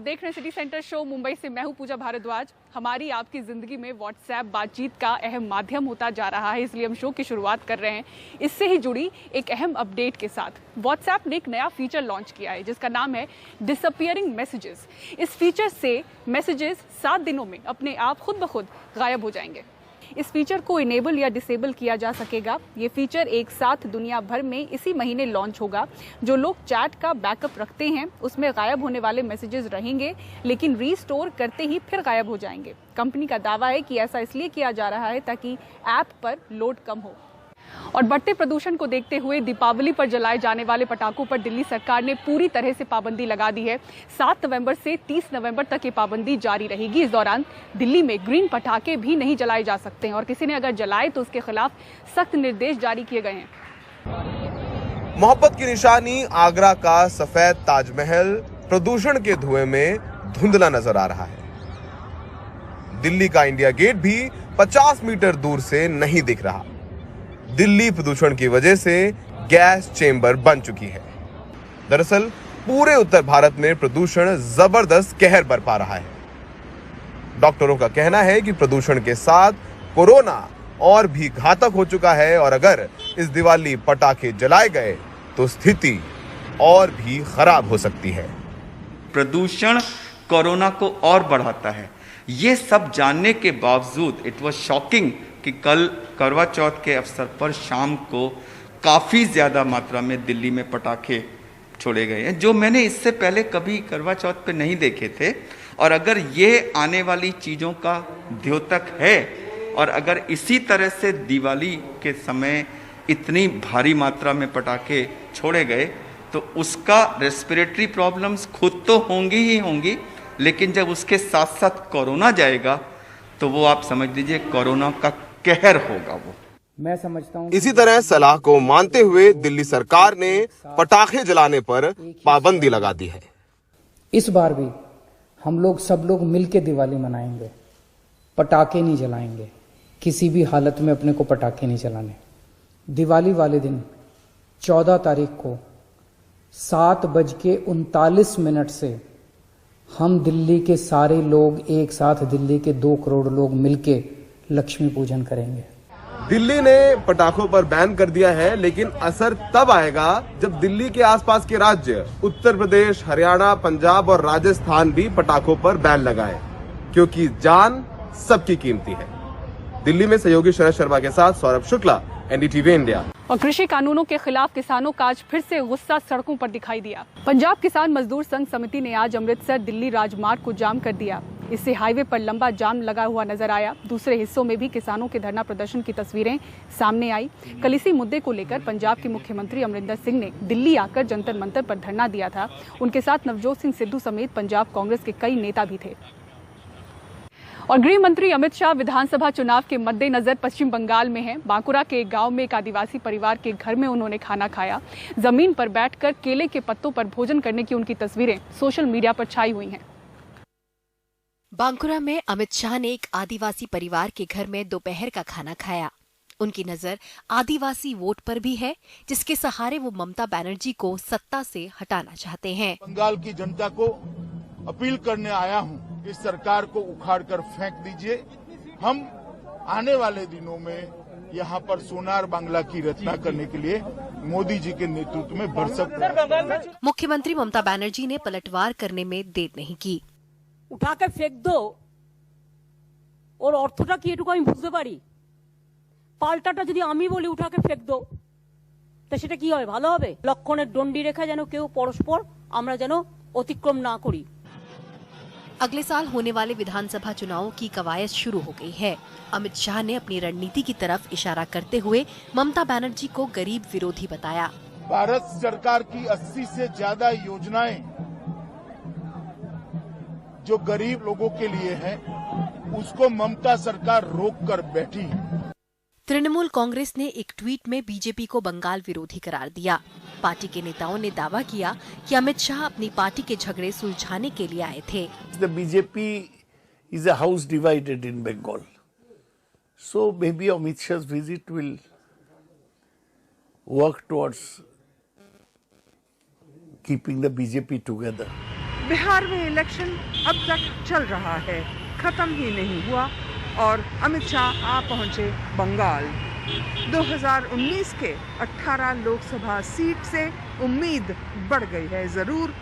देख रहे हैं सिटी सेंटर शो। मुंबई से मैं हूं पूजा भारद्वाज। हमारी आपकी जिंदगी में व्हाट्सएप बातचीत का अहम माध्यम होता जा रहा है, इसलिए हम शो की शुरुआत कर रहे हैं इससे ही जुड़ी एक अहम अपडेट के साथ। व्हाट्सएप ने एक नया फीचर लॉन्च किया है जिसका नाम है डिसअपियरिंग मैसेजेस। इस फीचर से मैसेजेस 7 दिनों में अपने आप खुद ब खुद गायब हो जाएंगे। इस फीचर को इनेबल या डिसेबल किया जा सकेगा। ये फीचर एक साथ दुनिया भर में इसी महीने लॉन्च होगा। जो लोग चैट का बैकअप रखते हैं उसमें गायब होने वाले मैसेजेस रहेंगे, लेकिन रीस्टोर करते ही फिर गायब हो जाएंगे। कंपनी का दावा है कि ऐसा इसलिए किया जा रहा है ताकि ऐप पर लोड कम हो। और बढ़ते प्रदूषण को देखते हुए दीपावली पर जलाए जाने वाले पटाखों पर दिल्ली सरकार ने पूरी तरह से पाबंदी लगा दी है। 7 नवंबर से 30 नवंबर तक ये पाबंदी जारी रहेगी। इस दौरान दिल्ली में ग्रीन पटाखे भी नहीं जलाए जा सकते हैं और किसी ने अगर जलाए तो उसके खिलाफ सख्त निर्देश जारी किए गए हैं। मोहब्बत की निशानी आगरा का सफेद ताजमहल प्रदूषण के धुएं में धुंधला नजर आ रहा है। दिल्ली का इंडिया गेट भी 50 मीटर दूर से नहीं दिख रहा। दिल्ली प्रदूषण की वजह से गैस चेंबर बन चुकी है। दरअसल पूरे उत्तर भारत में प्रदूषण जबरदस्त कहर बरपा रहा है। डॉक्टरों का कहना है कि प्रदूषण के साथ कोरोना और भी घातक हो चुका है और अगर इस दिवाली पटाखे जलाए गए तो स्थिति और भी खराब हो सकती है। प्रदूषण कोरोना को और बढ़ाता है। ये सब जानने के बावजूद इट वाज शॉकिंग कि कल करवा चौथ के अवसर पर शाम को काफ़ी ज़्यादा मात्रा में दिल्ली में पटाखे छोड़े गए हैं, जो मैंने इससे पहले कभी करवा चौथ पे नहीं देखे थे। और अगर ये आने वाली चीज़ों का द्योतक है और अगर इसी तरह से दिवाली के समय इतनी भारी मात्रा में पटाखे छोड़े गए तो उसका रेस्पिरेटरी प्रॉब्लम्स खुद तो होंगी ही होंगी, लेकिन जब उसके साथ साथ कोरोना जाएगा तो वो आप समझ लीजिए कोरोना का कहर होगा। वो मैं समझता हूँ। इसी तरह सलाह को मानते हुए दिल्ली सरकार ने पटाखे जलाने पर पाबंदी लगा दी है। इस बार भी हम लोग सब लोग मिलके दिवाली मनाएंगे, पटाखे नहीं जलाएंगे। किसी भी हालत में अपने को पटाखे नहीं जलाने। दिवाली वाले दिन 14 तारीख को 7:39 से हम दिल्ली के सारे लोग एक साथ, दिल्ली के 2 करोड़ लोग मिलके लक्ष्मी पूजन करेंगे। दिल्ली ने पटाखों पर बैन कर दिया है, लेकिन असर तब आएगा जब दिल्ली के आसपास के राज्य उत्तर प्रदेश, हरियाणा, पंजाब और राजस्थान भी पटाखों पर बैन लगाए, क्योंकि जान सबकी कीमती है। दिल्ली में सहयोगी शरद शर्मा के साथ सौरभ शुक्ला, एनडीटीवी इंडिया। और कृषि कानूनों के खिलाफ किसानों का आज फिर से गुस्सा सड़कों पर दिखाई दिया। पंजाब किसान मजदूर संघ समिति ने आज अमृतसर दिल्ली राजमार्ग को जाम कर दिया। इससे हाईवे पर लंबा जाम लगा हुआ नजर आया। दूसरे हिस्सों में भी किसानों के धरना प्रदर्शन की तस्वीरें सामने आई। कल इसी मुद्दे को लेकर पंजाब के मुख्यमंत्री अमरिंदर सिंह ने दिल्ली आकर जंतर मंतर पर धरना दिया था। उनके साथ नवजोत सिंह सिद्धू समेत पंजाब कांग्रेस के कई नेता भी थे। और गृह मंत्री अमित शाह विधानसभा चुनाव के मद्देनजर पश्चिम बंगाल में हैं। बांकुरा के एक गांव में एक आदिवासी परिवार के घर में उन्होंने खाना खाया। जमीन पर बैठकर केले के पत्तों पर भोजन करने की उनकी तस्वीरें सोशल मीडिया पर छाई हुई हैं। बांकुरा में अमित शाह ने एक आदिवासी परिवार के घर में दोपहर का खाना खाया। उनकी नजर आदिवासी वोट पर भी है, जिसके सहारे वो ममता बनर्जी को सत्ता से हटाना चाहते हैं। बंगाल की जनता को अपील करने आया हूं, इस सरकार को उखाड़कर फेंक दीजिए। हम आने वाले दिनों में यहां पर सोनार बांग्ला की रचना करने के लिए मोदी जी के नेतृत्व में भरसक प्रयास। मुख्यमंत्री ममता बनर्जी ने पलटवार करने में देर नहीं की। उठा के फेंक दो और অর্থটা কি এটুকু আমি বুঝতে পারি। পাল্টাটা যদি আমি বলি উঠা के फेंक दो তো সেটা কি হবে? ভালো হবে? লক্ষণের ডন্ডি রেখা যেন কেউ পরস্পর আমরা যেন অতিক্রম না করি। अगले साल होने वाले विधानसभा चुनावों की कवायद शुरू हो गई है। अमित शाह ने अपनी रणनीति की तरफ इशारा करते हुए ममता बनर्जी को गरीब विरोधी बताया। भारत सरकार की 80 से ज्यादा योजनाएं जो गरीब लोगों के लिए हैं, उसको ममता सरकार रोक कर बैठी है। तृणमूल कांग्रेस ने एक ट्वीट में बीजेपी को बंगाल विरोधी करार दिया। पार्टी के नेताओं ने दावा किया कि अमित शाह अपनी पार्टी के झगड़े सुलझाने के लिए आए थे। The BJP is a house divided in Bengal, so maybe Amit Shah's visit will work towards keeping the BJP together. Bihar में इलेक्शन अब तक चल रहा है, खत्म ही नहीं हुआ और अमित शाह आ पहुंचे बंगाल। 2019 के 18 लोकसभा सीट से उम्मीद बढ़ गई है जरूर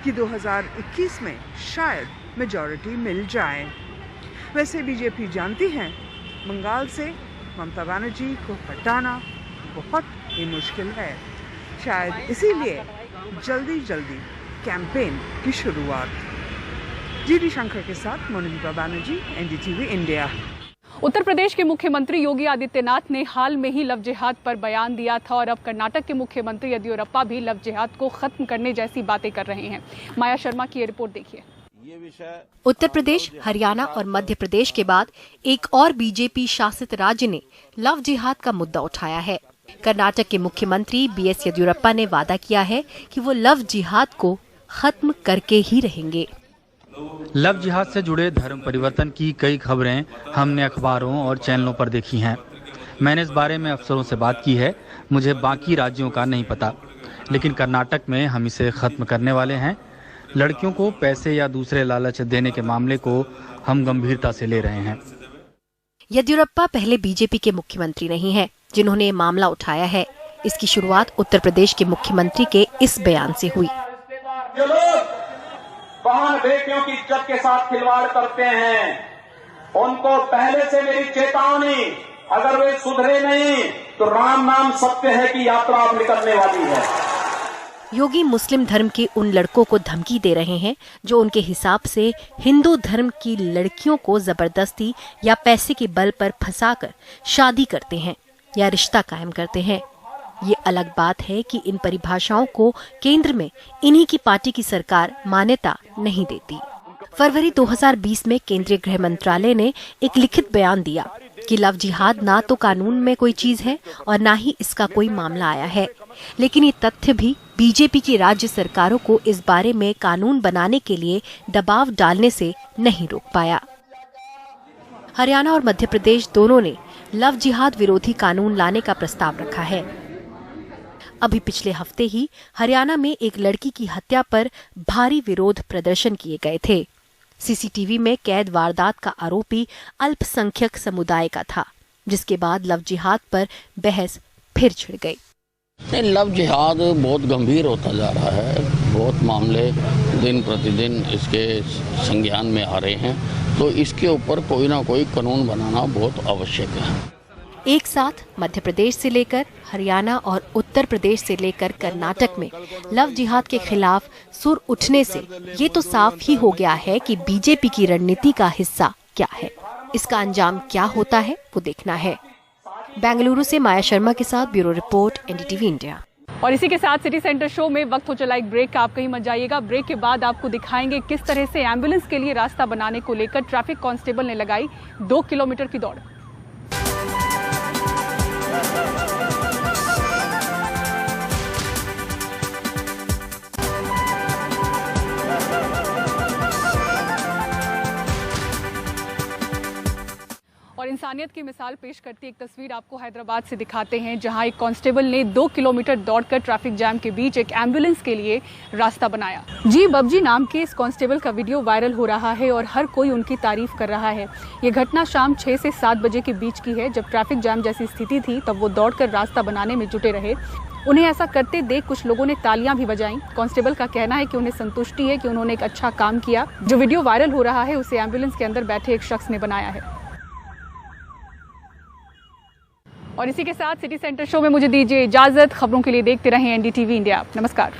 कि 2021 में शायद मेजॉरिटी मिल जाए। वैसे बीजेपी जानती है बंगाल से ममता बनर्जी को हटाना बहुत ही मुश्किल है। शायद इसीलिए जल्दी जल्दी कैंपेन की शुरुआत। जीडी शंकर के साथ मोनिका बनर्जी, एनडीटीवी इंडिया। उत्तर प्रदेश के मुख्यमंत्री योगी आदित्यनाथ ने हाल में ही लव जिहाद पर बयान दिया था और अब कर्नाटक के मुख्यमंत्री येदियुरप्पा भी लव जिहाद को खत्म करने जैसी बातें कर रहे हैं। माया शर्मा की ये रिपोर्ट देखिए। उत्तर प्रदेश, हरियाणा और मध्य प्रदेश के बाद एक और बीजेपी शासित राज्य ने लव जिहाद का मुद्दा उठाया है। कर्नाटक के मुख्यमंत्री बीएस येदियुरप्पा ने वादा किया है कि वो लव जिहाद को खत्म करके ही रहेंगे। लव जिहाद से जुड़े धर्म परिवर्तन की कई खबरें हमने अखबारों और चैनलों पर देखी हैं। मैंने इस बारे में अफसरों से बात की है। मुझे बाकी राज्यों का नहीं पता, लेकिन कर्नाटक में हम इसे खत्म करने वाले हैं। लड़कियों को पैसे या दूसरे लालच देने के मामले को हम गंभीरता से ले रहे हैं। येदियुरप्पा पहले बीजेपी के मुख्यमंत्री नहीं हैं, जिन्होंने ये मामला उठाया है। इसकी शुरुआत उत्तर प्रदेश के मुख्यमंत्री के इस बयान से हुई। जो लोग बहन बेटियों की इज्जत के साथ खिलवाड़ करते हैं, उनको पहले से मेरी चेतावनी, अगर वे सुधरे नहीं तो राम नाम सत्य है की यात्रा अब निकलने वाली है। योगी मुस्लिम धर्म के उन लड़कों को धमकी दे रहे हैं जो उनके हिसाब से हिंदू धर्म की लड़कियों को जबरदस्ती या पैसे के बल पर फंसाकर शादी करते हैं या रिश्ता कायम करते हैं। ये अलग बात है कि इन परिभाषाओं को केंद्र में इन्हीं की पार्टी की सरकार मान्यता नहीं देती। फरवरी 2020 में केंद्रीय गृह मंत्रालय ने एक लिखित बयान दिया कि लव जिहाद ना तो कानून में कोई चीज है और ना ही इसका कोई मामला आया है। लेकिन ये तथ्य भी बीजेपी की राज्य सरकारों को इस बारे में कानून बनाने के लिए दबाव डालने से नहीं रोक पाया। हरियाणा और मध्य प्रदेश दोनों ने लव जिहाद विरोधी कानून लाने का प्रस्ताव रखा है। अभी पिछले हफ्ते ही हरियाणा में एक लड़की की हत्या पर भारी विरोध प्रदर्शन किए गए थे। सीसीटीवी में कैद वारदात का आरोपी अल्पसंख्यक समुदाय का था, जिसके बाद लव जिहाद पर बहस फिर छिड़ गई। लव जिहाद बहुत गंभीर होता जा रहा है। बहुत मामले दिन प्रतिदिन इसके संज्ञान में आ रहे हैं, तो इसके ऊपर कोई ना कोई कानून बनाना बहुत आवश्यक है। एक साथ मध्य प्रदेश से लेकर हरियाणा और उत्तर प्रदेश से लेकर कर्नाटक में लव जिहाद के खिलाफ सुर उठने से ये तो साफ ही हो गया है कि बीजेपी की रणनीति का हिस्सा क्या है। इसका अंजाम क्या होता है वो देखना है। बेंगलुरु से माया शर्मा के साथ ब्यूरो रिपोर्ट, एनडीटीवी इंडिया। और इसी के साथ सिटी सेंटर शो में वक्त हो चला एक ब्रेक का। आप कहीं मत जाइएगा। ब्रेक के बाद आपको दिखाएंगे किस तरह से एम्बुलेंस के लिए रास्ता बनाने को लेकर ट्रैफिक कांस्टेबल ने लगाई 2 किलोमीटर की दौड़। और इंसानियत की मिसाल पेश करती एक तस्वीर आपको हैदराबाद से दिखाते हैं, जहां एक कांस्टेबल ने 2 किलोमीटर दौड़कर ट्रैफिक जाम के बीच एक एम्बुलेंस के लिए रास्ता बनाया। जी बब्जी नाम के इस कांस्टेबल का वीडियो वायरल हो रहा है और हर कोई उनकी तारीफ कर रहा है। ये घटना शाम 6 से 7 बजे के बीच की है, जब ट्रैफिक जाम जैसी स्थिति थी तब वो दौड़कर रास्ता बनाने में जुटे रहे। उन्हें ऐसा करते देख कुछ लोगों ने तालियां भी बजाईं। कांस्टेबल का कहना है कि उन्हें संतुष्टि है कि उन्होंने एक अच्छा काम किया। जो वीडियो वायरल हो रहा है उसे एम्बुलेंस के अंदर बैठे एक शख्स ने बनाया है। और इसी के साथ सिटी सेंटर शो में मुझे दीजिए इजाजत। खबरों के लिए देखते रहें एनडीटीवी इंडिया। नमस्कार।